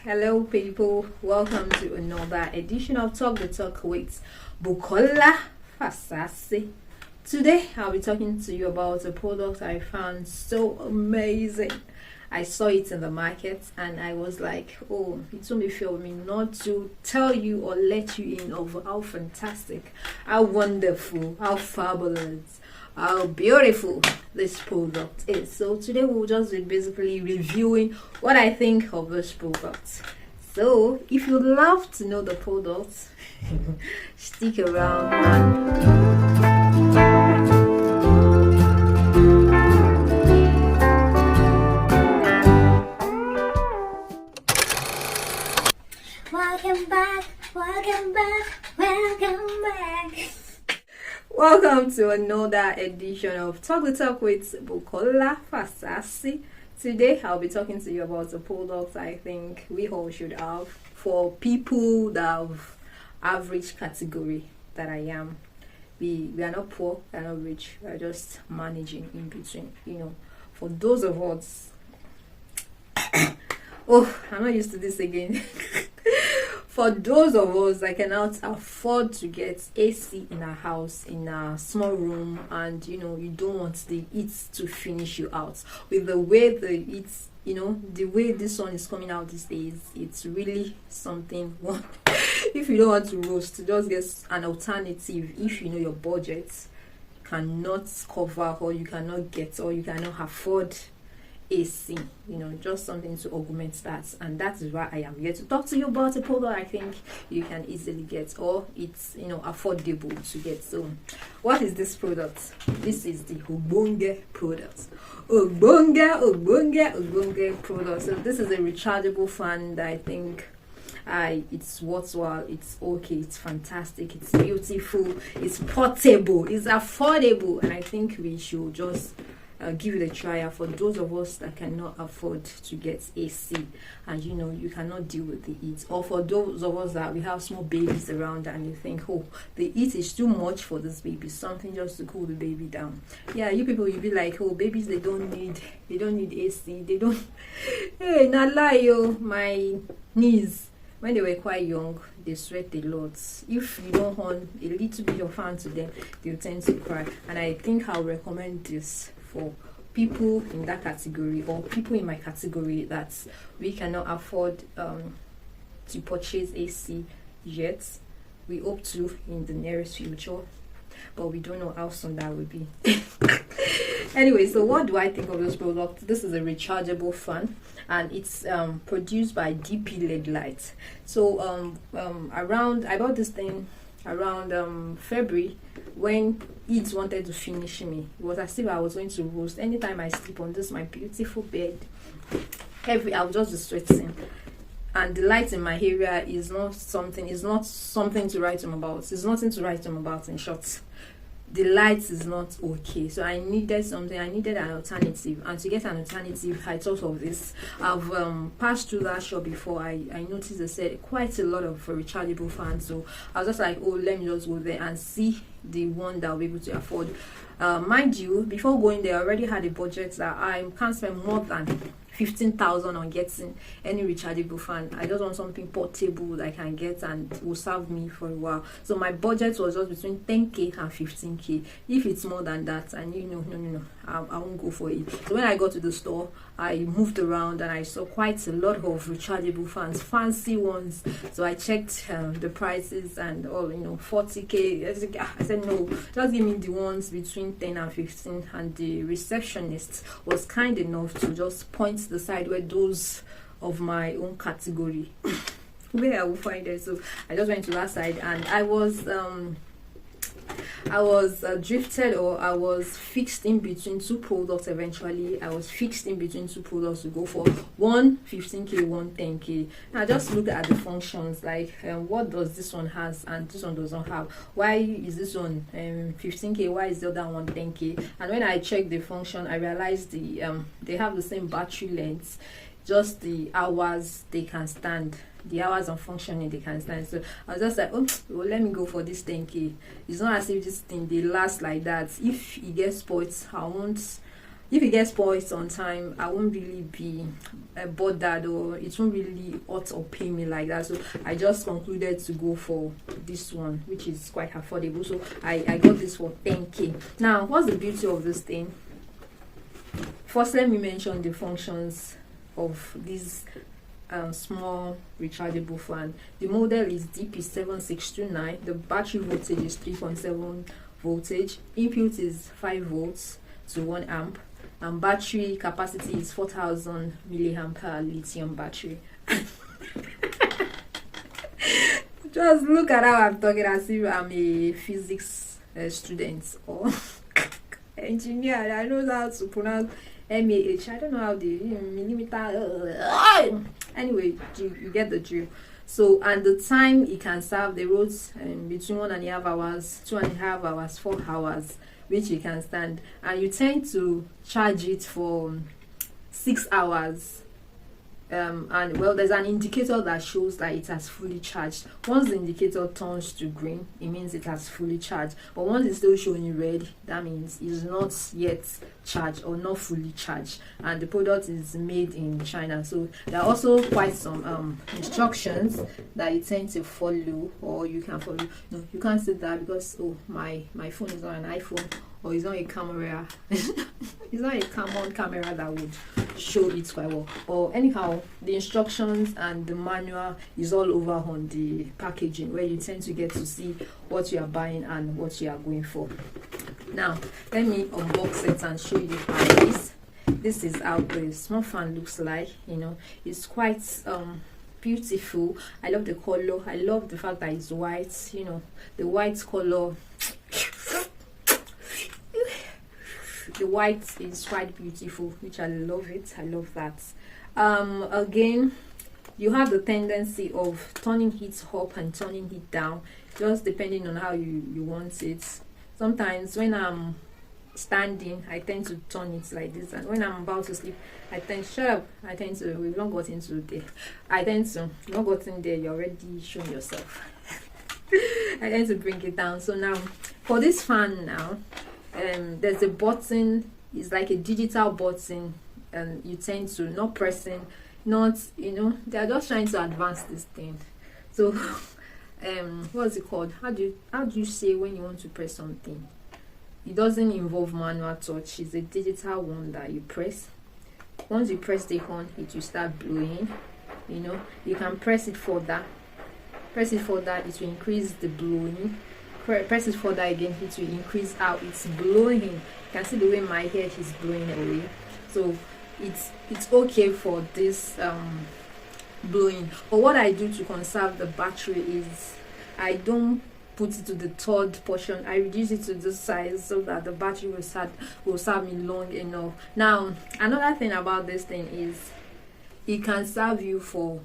Hello, people. Welcome to another edition of Talk the Talk with Bukola Fasasi. Today, I'll be talking to you about a product I found so amazing. I saw it in the market and I was like, oh, it only failed me not to tell you or let you in of how fantastic, how wonderful, how fabulous, how beautiful this product is. So today we'll just be basically reviewing what I think of this product. So if you'd love to know the product, stick around. Welcome to another edition of Talk the Talk with Bukola Fasasi. Today I'll be talking to you about a product I think we all should have for people that have average category that I am. We are not poor, we are not rich, we are just managing in between, For those of us oh, I'm not used to this again. For those of us that cannot afford to get AC in our house, in a small room, and you don't want the heat to finish you out. With the way the way this one is coming out these days, it's really something. If you don't want to roast, just get an alternative. If your budget cannot cover, or you cannot get, or you cannot afford AC, just something to augment that. And that is why I am here to talk to you about a product I think you can easily get, or it's affordable to get. So what is this product? This is the Ogbonge product. Ogbonge product. So this is a rechargeable fan that I think it's worthwhile, it's okay, it's fantastic, it's beautiful, it's portable, it's affordable, and I think we should just give it a try for those of us that cannot afford to get AC, and you cannot deal with the heat, or for those of us that we have small babies around and you think, oh, the heat is too much for this baby, something just to cool the baby down. Yeah, you people, you be like, oh, babies, they don't need AC, they don't. Hey, not lie, yo. My niece, when they were quite young, they sweat a lot. If you don't on a little bit of fan to them, they'll tend to cry. And I think I'll recommend this for people in that category, or people in my category that we cannot afford to purchase AC yet. We hope to in the nearest future, but we don't know how soon that will be. Anyway, so what do I think of this product? This is a rechargeable fan, and it's produced by DP LED light. So I bought this thing around February, when it wanted to finish me. It was as if I was going to roast. Anytime I sleep on this my beautiful bed, I'll just be sweating. And the light in my area is not something to write home about. It's nothing to write home about, in short. The light is not okay, so I needed something. I needed an alternative, and to get an alternative, I thought of this. I've passed through that shop before. I noticed they said quite a lot of rechargeable fans, so I was just like, oh, let me just go there and see the one that I'll be able to afford. Mind you, before going there, I already had a budget that I can't spend more than 15,000 on getting any rechargeable fan. I just want something portable that I can get and will serve me for a while. So my budget was just between 10k and 15k. If it's more than that, and no, I won't go for it. So when I got to the store, I moved around and I saw quite a lot of rechargeable fans, fancy ones. So I checked the prices and all, 40k. I said no, just give me the ones between 10 and 15. And the receptionist was kind enough to just point the side where those of my own category where I will find it. So I just went to that side, and I was drifted, or I was fixed in between two products. Eventually I was fixed in between two products to go for one 15k, one 10k. Now I just look at the functions, like what does this one has and this one does not have. Why is this one 15k, why is the other one 10k? And when I checked the function, I realized they have the same battery length, just the hours they can stand the hours of functioning they can stand. So I was just like, oh, well, let me go for this 10k. It's not as if this thing they last like that. If it gets spoiled, I won't. If it gets spoiled on time, I won't really be bothered, or it won't really hurt or pay me like that. So I just concluded to go for this one, which is quite affordable. So I got this for 10k. Now, what's the beauty of this thing? First, let me mention the functions of this small rechargeable fan. The model is DP7629. The battery voltage is 3.7 voltage. Input is 5 volts to 1 amp. And battery capacity is 4000 milliampere lithium battery. Just look at how I'm talking as if I'm a physics student or engineer. I know how to pronounce MAH. I don't know how the millimeter. Anyway, you get the drill. So, and the time it can serve the roads between 1.5 hours, 2.5 hours, 4 hours, which you can stand, and you tend to charge it for 6 hours. And well, there's an indicator that shows that it has fully charged. Once the indicator turns to green, it means it has fully charged. But once it's still showing red, that means it's not yet charged or not fully charged. And the product is made in China. So there are also quite some instructions that you tend to follow, or you can follow. No, you can't say that because my phone is not an iPhone, or it's not a camera. It's not a common camera that would show it quite well. But anyhow, the instructions and the manual is all over on the packaging, where you tend to get to see what you are buying and what you are going for. Now, let me unbox it and show you how it is. This is how the small fan looks like. You know, it's quite beautiful. I love the color. I love the fact that it's white. You know, the white color. The white is quite beautiful, which I love it. I love that. Again, you have the tendency of turning it up and turning it down, just depending on how you want it. Sometimes when I'm standing, I tend to turn it like this, and when I'm about to sleep, I tend to we've not got into there. Not gotten there, you're already showing yourself. I tend to bring it down. So now for this fan now, there's a button. It's like a digital button, and you tend to not pressing, not, you know, they're just trying to advance this thing. So what's it called? How do you say when you want to press something? It doesn't involve manual touch. It's a digital one that you press. Once you press the horn, it will start blowing. You know, you can press it further. Press it further, it will increase the blowing. Press it further again, it will increase how it's blowing. You can see the way my hair is blowing away. So it's okay for this blowing. But what I do to conserve the battery is I don't put it to the third portion. I reduce it to this size so that the battery will serve me long enough. Now, another thing about this thing is it can serve you for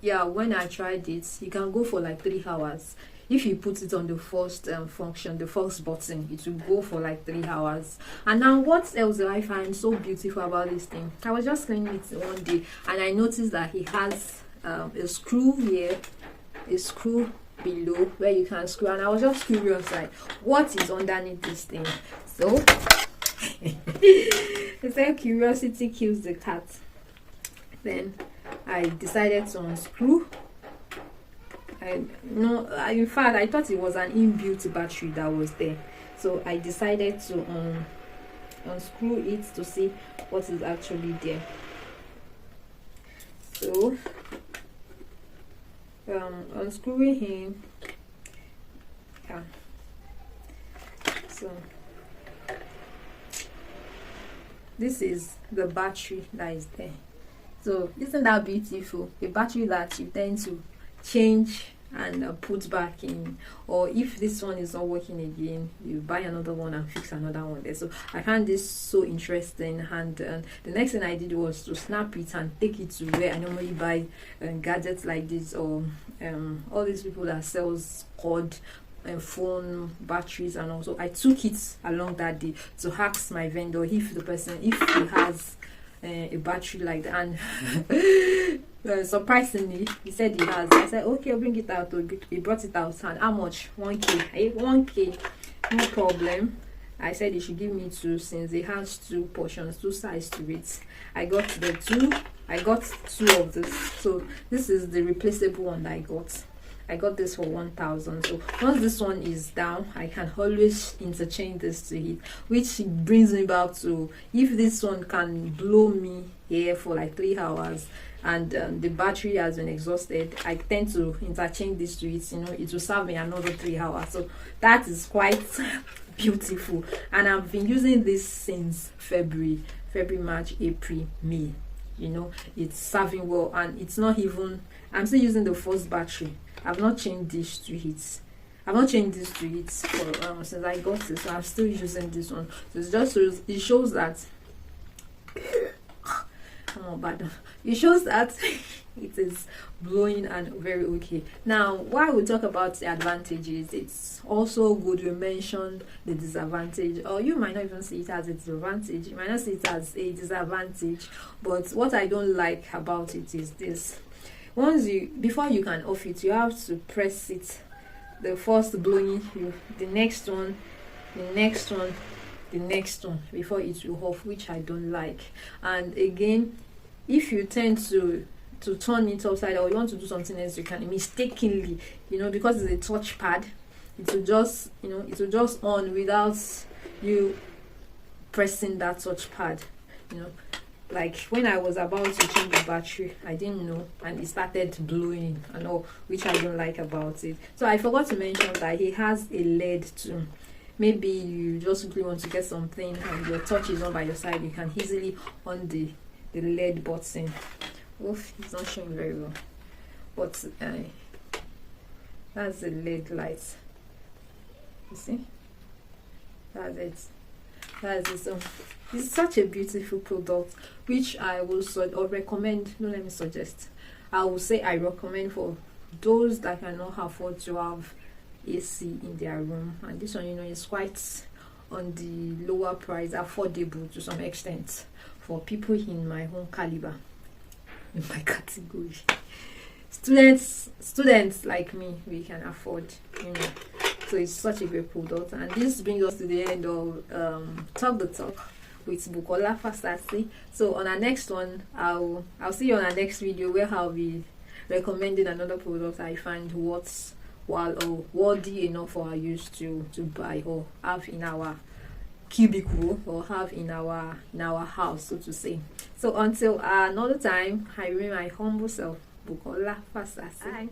when I tried it, you can go for like 3 hours. If you put it on the first function, the first button, it will go for like 3 hours. And now, what else do I find so beautiful about this thing? I was just cleaning it one day, and I noticed that it has a screw here, a screw below where you can screw. And I was just curious, like, what is underneath this thing? So they said curiosity kills the cat. Then I decided to unscrew. In fact, I thought it was an inbuilt battery that was there, so I decided to unscrew it to see what is actually there. So unscrewing him, so this is the battery that is there. So isn't that beautiful? A battery that you tend to change and put back in, or if this one is not working again, you buy another one and fix another one there. So I found this so interesting, and the next thing I did was to snap it and take it to where I normally buy gadgets like this, or all these people that sells cord and phone batteries. And also I took it along that day to ask my vendor if he has a battery like that. And Surprisingly, he said he has. I said, okay, I'll bring it out. He brought it out. And how much? 1K. 1K. No problem. I said he should give me two, since it has two portions, two sides to it. I got two of this. So this is the replaceable one that I got. I got this for 1,000. So once this one is down, I can always interchange this to it, which brings me back to, if this one can blow me here for like 3 hours and the battery has been exhausted, I tend to interchange this to it. It will serve me another 3 hours. So that is quite beautiful, and I've been using this since February, March, April, May. It's serving well, and it's not even, I'm still using the first battery. I've not changed this to it. I've not changed this to it for since I got this. So I'm still using this one. So it shows that oh, bad. It shows that it is blowing and very okay. Now, while we talk about the advantages, it's also good we mention the disadvantage, or you might not even see it as a disadvantage, you might not see it as a disadvantage. But what I don't like about it is this: before you can off it, you have to press it. The first blowing, the next one, before it will off, which I don't like. And again, if you tend to turn it upside down, or you want to do something else, you can mistakenly, because it's a touchpad, it will just on without you pressing that touchpad. Like when I was about to change the battery, I didn't know, and it started blowing and all, which I don't like about it. So I forgot to mention that he has a LED too. Maybe you just really want to get something and your touch is on by your side, you can easily on the LED button. Oof, it's not showing very well, but that's the LED light. You see, that's it. So it's such a beautiful product, which I will recommend. No, let me suggest. I will say I recommend for those that cannot afford to have AC in their room. And this one, is quite on the lower price, affordable to some extent for people in my own caliber, in my category. Students like me, we can afford, So it's such a great product. And this brings us to the end of Talk the Talk with Bukola Fasasi. So on our next one, I'll see you on our next video, where I'll be recommending another product I find worthy enough for our use to buy or have in our cubicle or have in our house, so to say. So until another time, I remain my humble self, Bukola Fasasi.